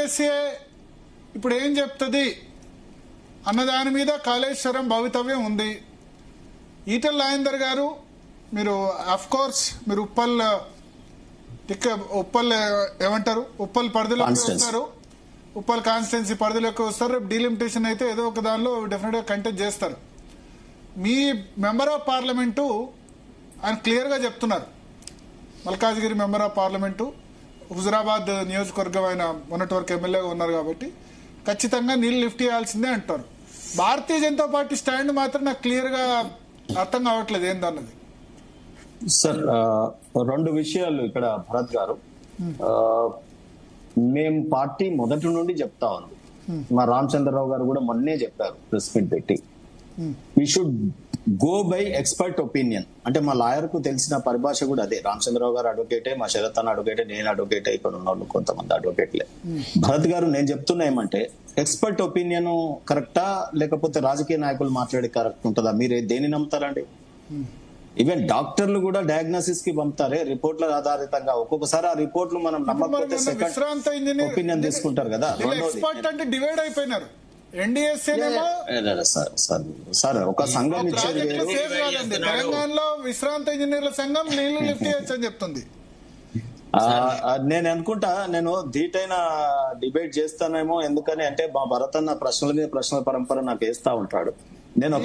NDSA ఇప్పుడు ఏం చెప్తుంది అన్నదాని మీద కాళేశ్వరం భవితవ్యం ఉంది. ఈటల రాజేందర్ గారు మీరు అఫ్ కోర్స్ మీరు ఉప్పల్ ఏమంటారు ఉప్పల్ పరిధిలోకి వస్తారు, ఉప్పల్ కాన్స్టిట్యున్సీ పరిధిలోకి వస్తారు. రేపు డీలిమిటేషన్ అయితే ఏదో ఒక దానిలో డెఫినెట్గా కంటెస్ట్ చేస్తారు. మీ మెంబర్ ఆఫ్ పార్లమెంటు ఆయన క్లియర్గా చెప్తున్నారు, Malkajgiri member of parliament, Huzurabad నియోజకవర్గం ఆయన మొన్నటి వరకు ఎమ్మెల్యేగా ఉన్నారు కాబట్టి ఖచ్చితంగా నీళ్ళు లిఫ్ట్ చేయాల్సిందే అంటారు. భారతీయ జనతా పార్టీ స్టాండ్ మాత్రం నాకు క్లియర్గా అర్థం కావట్లేదు ఏందన్నది. సార్ రెండు విషయాలు ఇక్కడ భరత్ గారు, మేము పార్టీ మొదటి నుండి చెప్తా ఉన్నాం. మా రామచంద్రరావు గారు కూడా మొన్నే చెప్పారు ప్రెస్ మీట్ పెట్టి, we should go by expert opinion. అంటే మా లాయర్ కు తెలిసిన పరిభాష కూడా అదే. రామచంద్రరావు గారు అడ్వకేటే, మా శరత్ అన్న అడ్వకేటే, నేను అడ్వకేటే, ఇక్కడ ఉన్న వాళ్ళు కొంతమంది అడ్వకేట్లే. భరత్ గారు నేను చెప్తున్నా ఏమంటే, ఎక్స్పర్ట్ ఒపీనియన్ కరెక్టా లేకపోతే రాజకీయ నాయకులు మాట్లాడే కరెక్ట్ ఉంటుందా? మీరు దేని నమ్ముతారండి? ఈవెన్ డాక్టర్లు కూడా డయాగ్నోసిస్ కి పంపుతారే రిపోర్ట్ల ఆధారితంగా. ఒక్కొక్కసారి ఆ రిపోర్ట్లు మనం నమ్మకపోతే సెకండ్ ఒపీనియన్ తీసుకుంటారు కదా. డివైడ్ అయిపోయినారు సార్ ఒక సంఘం ఇచ్చేది తెలంగాణలో విశ్రాంత ఇంజనీర్ల సంఘం నీళ్లు లిఫ్ట్ చేయొచ్చు అని చెప్తుంది. నేను అనుకుంటా నేను ధీటైన డిబేట్ చేస్తానేమో, ఎందుకని అంటే మా భరత్ అన్న ప్రశ్నల మీద ప్రశ్నల పరంపర నాకు వేస్తా ఉంటాడు. నేను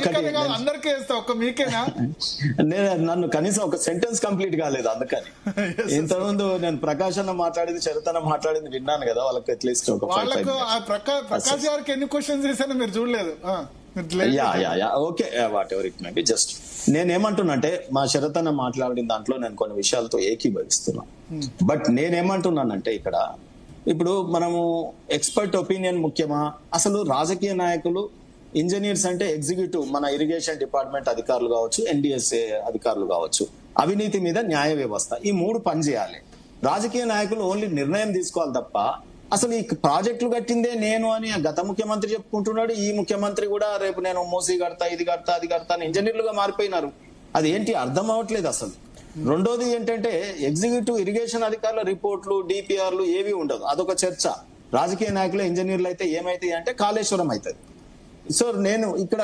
నన్ను కనీసం ఒక సెంటెన్స్ కంప్లీట్ కాలేదు, అందుకని ఇంతకుముందు నేను ప్రకాష్ అన్న మాట్లాడింది, చరితన మాట్లాడింది విన్నాను కదా. వాళ్ళకి అట్లీస్ట్ ఒక ప్రకాష్ గారికి ఎన్ని క్వశ్చన్స్ చేశానో మీరు చూడలేదు. Okay, what ever it may be. Just నేనేమంటున్నానంటే మా శరతన్న మాట్లాడిన దాంట్లో నేను కొన్ని విషయాలతో ఏకీభవిస్తున్నా. బట్ నేనేమంటున్నానంటే ఇక్కడ ఇప్పుడు మనము ఎక్స్పర్ట్ ఒపీనియన్ ముఖ్యమా? అసలు రాజకీయ నాయకులు, ఇంజనీర్స్ అంటే ఎగ్జిక్యూటివ్, మన ఇరిగేషన్ డిపార్ట్మెంట్ అధికారులు కావచ్చు, ఎన్డీఎస్ఏ అధికారులు కావచ్చు, అవినీతి మీద న్యాయ వ్యవస్థ, ఈ మూడు పనిచేయాలి. రాజకీయ నాయకులు ఓన్లీ నిర్ణయం తీసుకోవాలి తప్ప అసలు ఈ ప్రాజెక్టులు కట్టిందే నేను అని గత ముఖ్యమంత్రి చెప్పుకుంటున్నాడు. ఈ ముఖ్యమంత్రి కూడా రేపు నేను మూసీ కడతా, ఇది కడతా, అది కడతా అని ఇంజనీర్లుగా మారిపోయినారు. అది ఏంటి అర్థం అవ్వట్లేదు అసలు. రెండోది ఏంటంటే ఎగ్జిక్యూటివ్ ఇరిగేషన్ అధికారుల రిపోర్ట్లు, డిపిఆర్లు ఏవి ఉండదు. అదొక చర్చ. రాజకీయ నాయకులు, ఇంజనీర్లు అయితే ఏమైతాయి అంటే కాళేశ్వరం అవుతుంది. సో నేను ఇక్కడ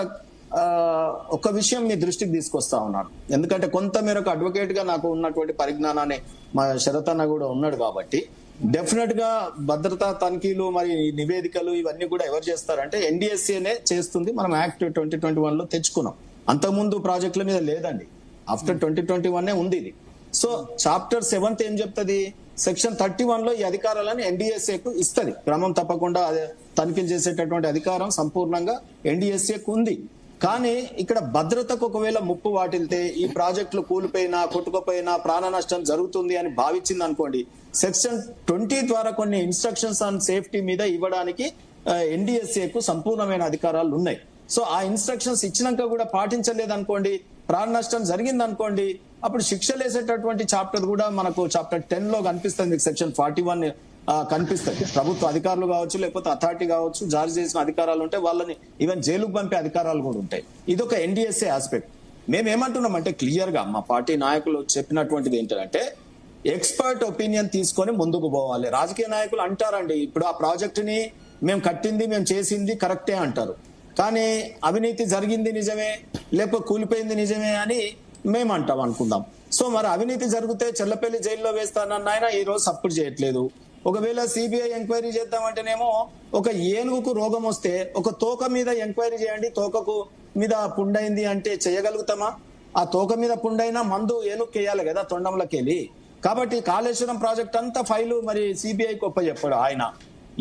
ఒక విషయం మీ దృష్టికి తీసుకొస్తా ఉన్నాను, ఎందుకంటే కొంత మేరకు అడ్వకేట్ గా నాకు ఉన్నటువంటి పరిజ్ఞానాన్ని మా శరతన్న కూడా ఉన్నాడు కాబట్టి డెఫినెట్ గా భద్రతా తనిఖీలు మరి నివేదికలు ఇవన్నీ కూడా ఎవరు చేస్తారంటే ఎన్డీఎస్ఏనే చేస్తుంది. మనం యాక్ట్ 2021 లో తెచ్చుకున్నాం. అంతకుముందు ప్రాజెక్టుల మీద లేదండి, ఆఫ్టర్ 2021 ఉంది ఇది. సో చాప్టర్ 7 ఏం చెప్తుంది? సెక్షన్ 31 లో ఈ అధికారాలను ఎన్డీఎస్ఏకు ఇస్తుంది. క్రమం తప్పకుండా తనిఖీలు చేసేటటువంటి అధికారం సంపూర్ణంగా ఎన్డీఎస్ఏకు ఉంది. కానీ ఇక్కడ భద్రతకు ఒకవేళ ముప్పు వాటిల్తే, ఈ ప్రాజెక్టులు కూలిపోయినా, కొట్టుకుపోయినా, ప్రాణ నష్టం జరుగుతుంది అని భావించింది అనుకోండి, సెక్షన్ 20 ద్వారా కొన్ని ఇన్స్ట్రక్షన్స్ ఆన్ సేఫ్టీ మీద ఇవ్వడానికి ఎన్డీఎస్ఏకు సంపూర్ణమైన అధికారాలు ఉన్నాయి. సో ఆ ఇన్స్ట్రక్షన్స్ ఇచ్చినాక కూడా పాటించలేదు అనుకోండి, ప్రాణ నష్టం జరిగింది అనుకోండి, అప్పుడు శిక్షలు వేసేటటువంటి చాప్టర్ కూడా మనకు చాప్టర్ 10 లో కనిపిస్తుంది. మీకు సెక్షన్ 41 కనిపిస్తుంది. ప్రభుత్వ అధికారులు కావచ్చు, లేకపోతే అథారిటీ కావచ్చు, జారీ చేసిన అధికారాలు ఉంటే వాళ్ళని ఈవెన్ జైలుకు పంపే అధికారాలు కూడా ఉంటాయి. ఇదొక ఎన్డీఎస్ఏ ఆస్పెక్ట్. మేమేమంటున్నామంటే క్లియర్ గా మా పార్టీ నాయకులు చెప్పినటువంటిది ఏంటంటే ఎక్స్పర్ట్ ఒపీనియన్ తీసుకొని ముందుకు పోవాలి. రాజకీయ నాయకులు అంటారండి, ఇప్పుడు ఆ ప్రాజెక్టుని మేము కట్టింది, మేము చేసింది కరెక్టే అంటారు, కానీ అవినీతి జరిగింది నిజమే, లేకపోతే కూలిపోయింది నిజమే అని మేము అంటాం అనుకుందాం. సో మరి అవినీతి జరిగితే చెల్లపల్లి జైల్లో వేస్తానన్న ఆయన ఈ రోజు సపోర్ట్ చేయట్లేదు. ఒకవేళ సిబిఐ ఎంక్వైరీ చేద్దామంటేనేమో ఒక ఏనుగుకు రోగం వస్తే ఒక తోక మీద ఎంక్వైరీ చేయండి, తోకకు మీద పుండైంది అంటే చేయగలుగుతామా? ఆ తోక మీద పుండైనా మందు ఏనుగుకి వేయాలి కదా తొండంలోకి వెళ్ళి. కాబట్టి కాళేశ్వరం ప్రాజెక్ట్ అంతా ఫైలు మరి సిబిఐకి ఒప్పచెప్పాడు ఆయన.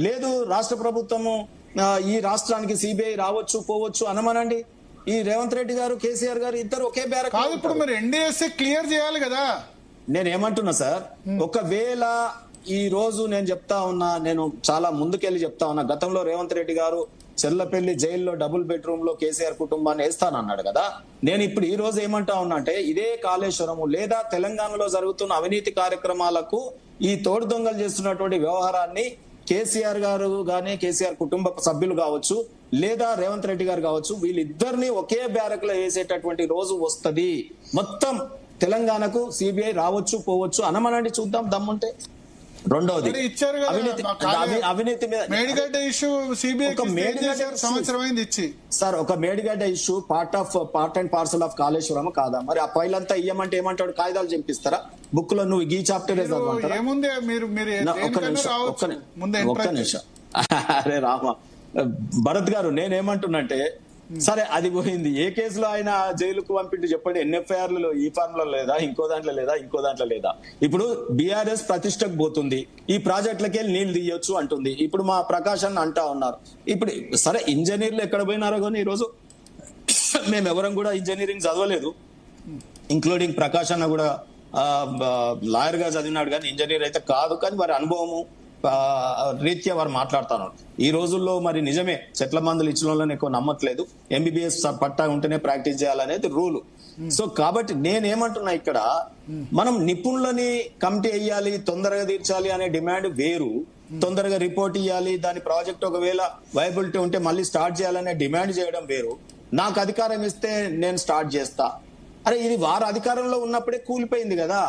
లేదు రాష్ట్ర ప్రభుత్వము ఈ రాష్ట్రానికి సిబిఐ రావచ్చు పోవచ్చు అనమనండి. ఈ రేవంత్ రెడ్డి గారు, కేసీఆర్ గారు ఇద్దరు ఒకే బ్యారక్. ఇప్పుడు మరి ఎన్డీఎస్ఏ క్లియర్ చేయాలి కదా. నేను ఏమంటున్నా సార్, ఒకవేళ ఈ రోజు నేను చెప్తా ఉన్నా, నేను చాలా ముందుకెళ్లి చెప్తా ఉన్నా, గతంలో రేవంత్ రెడ్డి గారు చెర్లపల్లి జైల్లో డబుల్ బెడ్రూమ్ లో కేసీఆర్ కుటుంబాన్ని వేస్తానన్నాడు కదా. నేను ఇప్పుడు ఈ రోజు ఏమంటా ఉన్నా అంటే ఇదే కాళేశ్వరము లేదా తెలంగాణలో జరుగుతున్న అవినీతి కార్యక్రమాలకు ఈ తోడు దొంగలు చేస్తున్నటువంటి వ్యవహారాన్ని కేసీఆర్ గారు గానీ, కేసీఆర్ కుటుంబ సభ్యులు కావచ్చు, లేదా రేవంత్ రెడ్డి గారు కావచ్చు, వీళ్ళిద్దరిని ఒకే బ్యారక్ లో వేసేటటువంటి రోజు వస్తది. మొత్తం తెలంగాణకు సిబిఐ రావచ్చు పోవచ్చు అనమనండి, చూద్దాం దమ్ముంటే. రెండవది మరి ఇచ్చారు కదా, అవినీతి మా కాలే- అవినీతి మీద మేడిగడ్డ ఇష్యూ సిబిఐ ఒక మేడిగడ్డ issue- సంవత్సరం అయింది ఇచ్చి. సార్ ఒక Medigadda issue part and parcel of Kaleshwaram కాదా? మరి ఆ ఫైల్ అంతా ఇయ్యమంటే ఏమంటాడు? కాగితాలు చింపిస్తారా? బుక్ లో నువ్వు ఈ చాప్టర్ చదవమంటారా? ఏముంది మీరు మీరు ఒక్క దేనికన్నా నిమిషం రావచ్చు. ముందే ఒక్క నిమిషం అరే రామ భరత్ గారు, నేనేమంటున్నంటే సరే అది పోయింది. ఏ కేసులో ఆయన జైలుకు పంపిండి చెప్పండి. ఎన్ఎఫ్ఐఆర్లలో ఈ ఫార్మ్ లో లేదా, ఇంకో దాంట్లో లేదా, ఇంకో దాంట్లో లేదా? ఇప్పుడు బీఆర్ఎస్ ప్రతిష్టకు పోతుంది, ఈ ప్రాజెక్టులకి వెళ్ళి నీళ్లు తీయొచ్చు అంటుంది. ఇప్పుడు మా ప్రకాష్ అన్న అంటా ఉన్నారు. ఇప్పుడు సరే ఇంజనీర్లు ఎక్కడ పోయినారో కానీ ఈరోజు మేము ఎవరం కూడా ఇంజనీరింగ్ చదవలేదు, ఇంక్లూడింగ్ ప్రకాష్ అన్న కూడా లాయర్ గా చదివినాడు కానీ ఇంజనీర్ అయితే కాదు. కానీ వారి అనుభవము రీత్యా వారు మాట్లాడుతున్నారు. ఈ రోజుల్లో మరి నిజమే చెట్ల మందులు ఇచ్చిన వాళ్ళని ఎక్కువ నమ్మట్లేదు. ఎంబీబీఎస్ పట్టా ఉంటేనే ప్రాక్టీస్ చేయాలనేది రూలు. సో కాబట్టి నేనేమంటున్నా, ఇక్కడ మనం నిపుణులని కమిటీ వేయాలి, తొందరగా తీర్చాలి అనే డిమాండ్ వేరు. తొందరగా రిపోర్ట్ ఇవ్వాలి, దాని ప్రాజెక్ట్ ఒకవేళ వైబిలిటీ ఉంటే మళ్ళీ స్టార్ట్ చేయాలనే డిమాండ్ చేయడం వేరు. నాకు అధికారం ఇస్తే నేను స్టార్ట్ చేస్తా. అరే ఇది వారి అధికారంలో ఉన్నప్పుడే కూలిపోయింది కదా,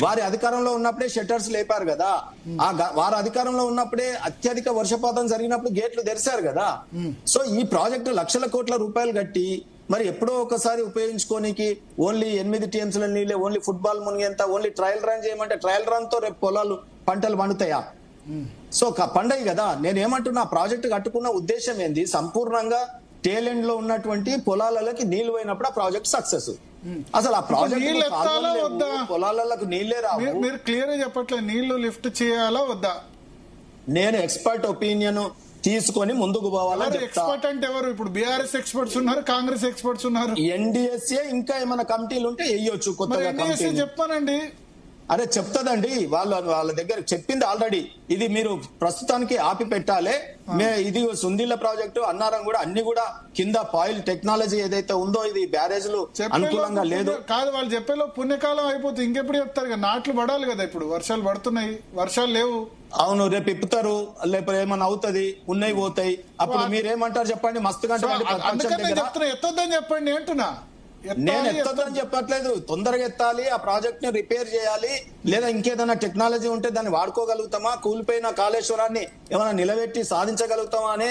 వారి అధికారంలో ఉన్నప్పుడే షట్టర్స్ లేపారు కదా, వారి అధికారంలో ఉన్నప్పుడే అత్యధిక వర్షపాతం జరిగినప్పుడు గేట్లు తెరిచారు కదా. సో ఈ ప్రాజెక్టు లక్షల కోట్ల రూపాయలు కట్టి మరి ఎప్పుడో ఒకసారి ఉపయోగించుకోనికి ఓన్లీ 8 టీఎంసీల నీళ్ళే, ఓన్లీ ఫుట్బాల్ మునిగేంత, ఓన్లీ ట్రయల్ రన్ చేయమంటే ట్రయల్ రన్ తో రేపు పంటలు పండుతాయా? సో పండయి కదా. నేనేమంటున్నా, ప్రాజెక్టు కట్టుకున్న ఉద్దేశం ఏంది? సంపూర్ణంగా టేలెండ్ లో ఉన్నటువంటి పొలాలకి నీళ్లు పోయినప్పుడు ఆ ప్రాజెక్ట్ సక్సెస్. అసలు ఆ ప్రాజెక్ట్ పొలాలకు నీళ్లే రావు. మీరు క్లియర్ గా చెప్పట్లేదు, నీళ్లు లిఫ్ట్ చేయాలా వద్దా? నేను ఎక్స్పర్ట్ ఒపీనియన్ తీసుకొని ముందుకు పోవాలని ఎక్స్పర్ట్ అంటే ఎవరు? ఇప్పుడు బీఆర్ఎస్ ఎక్స్పర్ట్స్ ఉన్నారు, కాంగ్రెస్ ఎక్స్పర్ట్స్ ఉన్నారు, ఎన్డీఎస్ఏ ఇంకా ఏమైనా కమిటీలు ఉంటే వేయొచ్చు కొత్తగా కమిటీ. చెప్పానండి, అరే చెప్తాదండి, వాళ్ళ దగ్గర చెప్పింది ఆల్రెడీ. ఇది మీరు ప్రస్తుతానికి ఆపి పెట్టాలి. ఇది సుందిళ్ల ప్రాజెక్టు అన్నారం కూడా అన్ని కూడా కింద పాయిల్ టెక్నాలజీ ఏదైతే ఉందో ఇది బ్యారేజ్లు అనుకూలంగా లేదు. కాదు వాళ్ళు చెప్పేలో పుణ్యకాలం అయిపోతుంది, ఇంకెప్పుడు చెప్తారు కదా? నాట్లు పడాలి కదా, ఇప్పుడు వర్షాలు పడుతున్నాయి, వర్షాలు లేవు. అవును, రేపు ఇప్పుతారు, లేకపోతే ఏమన్నా అవుతుంది, ఉన్నాయి పోతాయి. అప్పుడు మీరేమంటారు చెప్పండి? మస్తు గంట ఎత్తొద్దని చెప్పండి అంటున్నా. నేను ఎత్తదని చెప్పట్లేదు, తొందరగా ఎత్తాలి, ఆ ప్రాజెక్ట్ ని రిపేర్ చేయాలి, లేదా ఇంకేదైనా టెక్నాలజీ ఉంటే దాన్ని వాడుకోగలుగుతామా, కూలిపోయిన కాళేశ్వరాన్ని ఏమైనా నిలబెట్టి సాధించగలుగుతామా అనే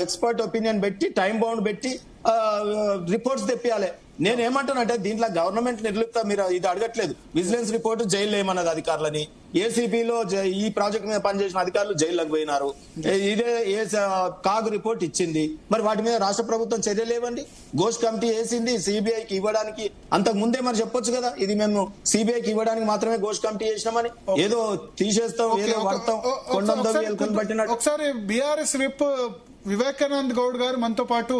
ఎక్స్పర్ట్ ఒపీనియన్ పెట్టి టైం బౌండ్ పెట్టి రిపోర్ట్స్ తెప్పియాలి. నేనేమంటానంటే దీంట్లో గవర్నమెంట్ నిర్లిప్త, మీరు ఇది అడగట్లేదు. విజిలెన్స్ రిపోర్ట్ జైలు ఏమన్నది అధికారులని, ఏసీబీలో ఈ ప్రాజెక్ట్ మీద పనిచేసిన అధికారులు జైల్లోకి పోయినారు. ఇదే కాగ్ రిపోర్ట్ ఇచ్చింది, మరి వాటి మీద రాష్ట్ర ప్రభుత్వం చర్యలు లేవండి. ఘోష్ కమిటీ వేసింది సిబిఐకి ఇవ్వడానికి, అంతకు ముందే మరి చెప్పొచ్చు కదా, ఇది మేము సిబిఐకి ఇవ్వడానికి మాత్రమే ఘోష్ కమిటీ చేసినామని. ఏదో తీసేస్తాం, ఏదో పడతాం, కొండంతో బట్టినట్టు. ఒకసారి బీఆర్ఎస్ విప్ వివేకానంద్ గౌడ్ గారు మనతో పాటు